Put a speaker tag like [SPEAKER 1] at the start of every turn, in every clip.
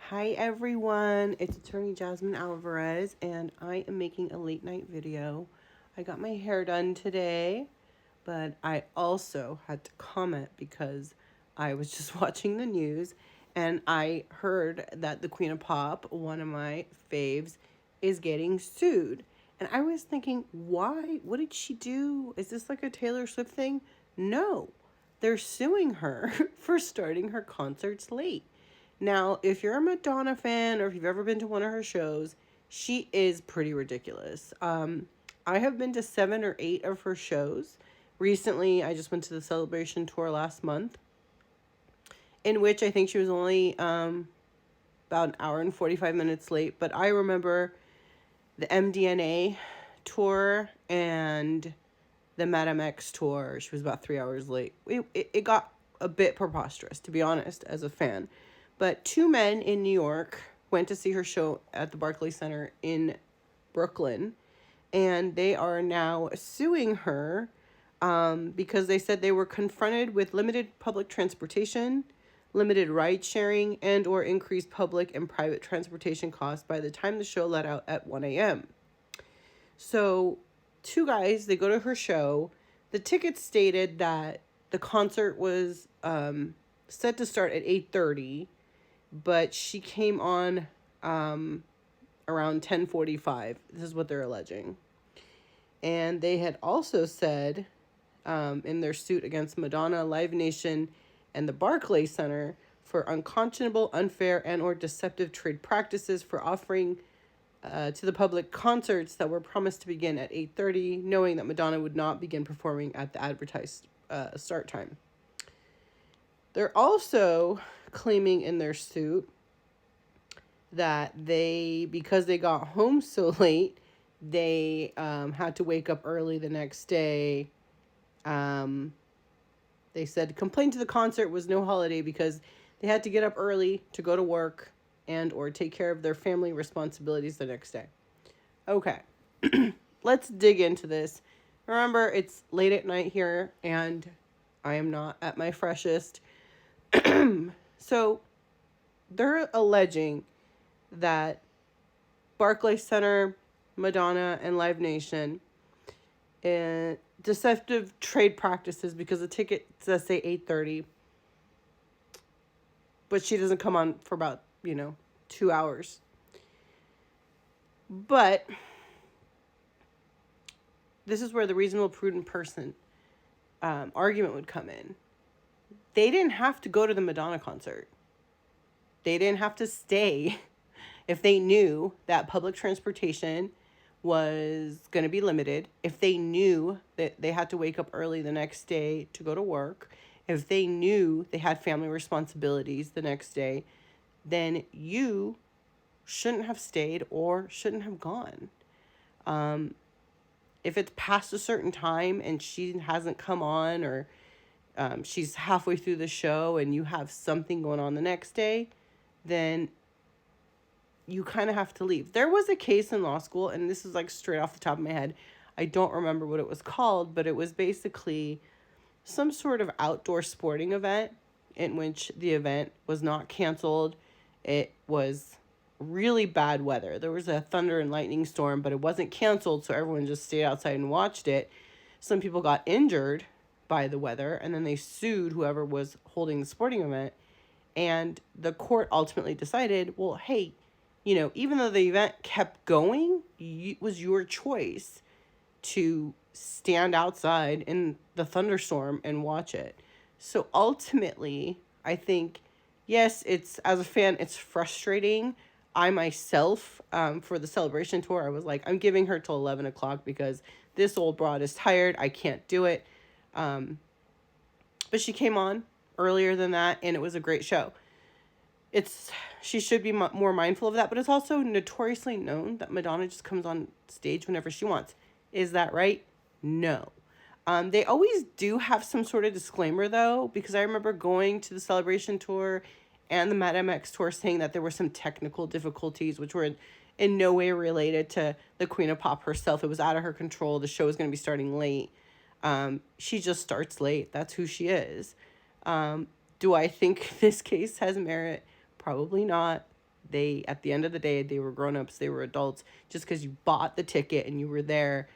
[SPEAKER 1] Hi everyone, it's attorney Jasmine Alvarez and I am making a late night video. I got my hair done today, but I also had to comment because I was just watching the news and I heard that the Queen of Pop, one of my faves, is getting sued. And I was thinking, why? What did she do? Is this like a Taylor Swift thing? No, they're suing her for starting her concerts late. Now, if you're a Madonna fan or if you've ever been to one of her shows, she is pretty ridiculous. I have been to 7 or 8 of her shows. Recently, I just went to the Celebration tour last month, in which I think she was only about an hour and 45 minutes late. But I remember the MDNA tour and the Madame X tour. She was about 3 hours late. It got a bit preposterous, to be honest, as a fan. But 2 men in New York went to see her show at the Barclays Center in Brooklyn, and they are now suing her because they said they were confronted with limited public transportation, limited ride sharing, and or increased public and private transportation costs by the time the show let out at 1 a.m. So 2 guys, they go to her show. The tickets stated that the concert was set to start at 8:30, but she came on around 10:45. This is what they're alleging. And they had also said in their suit against Madonna, Live Nation, and the Barclays Center for unconscionable, unfair, and or deceptive trade practices for offering to the public concerts that were promised to begin at 8:30, knowing that Madonna would not begin performing at the advertised start time. They're also claiming in their suit that because they got home so late, they had to wake up early the next day. They said complaint to the concert was no holiday because they had to get up early to go to work and or take care of their family responsibilities the next day. Okay, let's dig into this. Remember, it's late at night here, and I am not at my freshest. So they're alleging that Barclays Center, Madonna, and Live Nation and deceptive trade practices because the ticket says say 8:30, but she doesn't come on for about 2 hours. But this is where the reasonable, prudent person argument would come in. They didn't have to go to the Madonna concert. They didn't have to stay if they knew that public transportation was going to be limited, if they knew that they had to wake up early the next day to go to work, if they knew they had family responsibilities the next day, then you shouldn't have stayed or shouldn't have gone. If it's past a certain time and she hasn't come on, or she's halfway through the show and you have something going on the next day, then you kind of have to leave. There was a case in law school, and this is like straight off the top of my head. I don't remember what it was called, but it was basically some sort of outdoor sporting event in which the event was not canceled. It was really bad weather. There was a thunder and lightning storm, but it wasn't canceled, so everyone just stayed outside and watched it. Some people got injured by the weather, and then they sued whoever was holding the sporting event. And the court ultimately decided, well, hey, even though the event kept going, it was your choice to stand outside in the thunderstorm and watch it. So ultimately, I think, yes, as a fan, it's frustrating. I myself, for the Celebration tour, I was like, I'm giving her till 11 o'clock because this old broad is tired. I can't do it. But she came on earlier than that, and it was a great show. She should be more mindful of that, but it's also notoriously known that Madonna just comes on stage whenever she wants. Is that right? No. They always do have some sort of disclaimer, though, because I remember going to the Celebration tour and the Madame X tour saying that there were some technical difficulties, which were in no way related to the Queen of Pop herself. It was out of her control. The show was going to be starting late. She just starts late. That's who she is. Do I think this case has merit? Probably not. they, at the end of the day, they were grown-ups, they were adults. Just because you bought the ticket and you were there,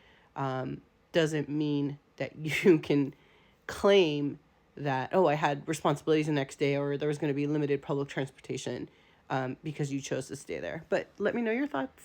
[SPEAKER 1] doesn't mean that you can claim that, oh, I had responsibilities the next day, or there was going to be limited public transportation, because you chose to stay there. But let me know your thoughts.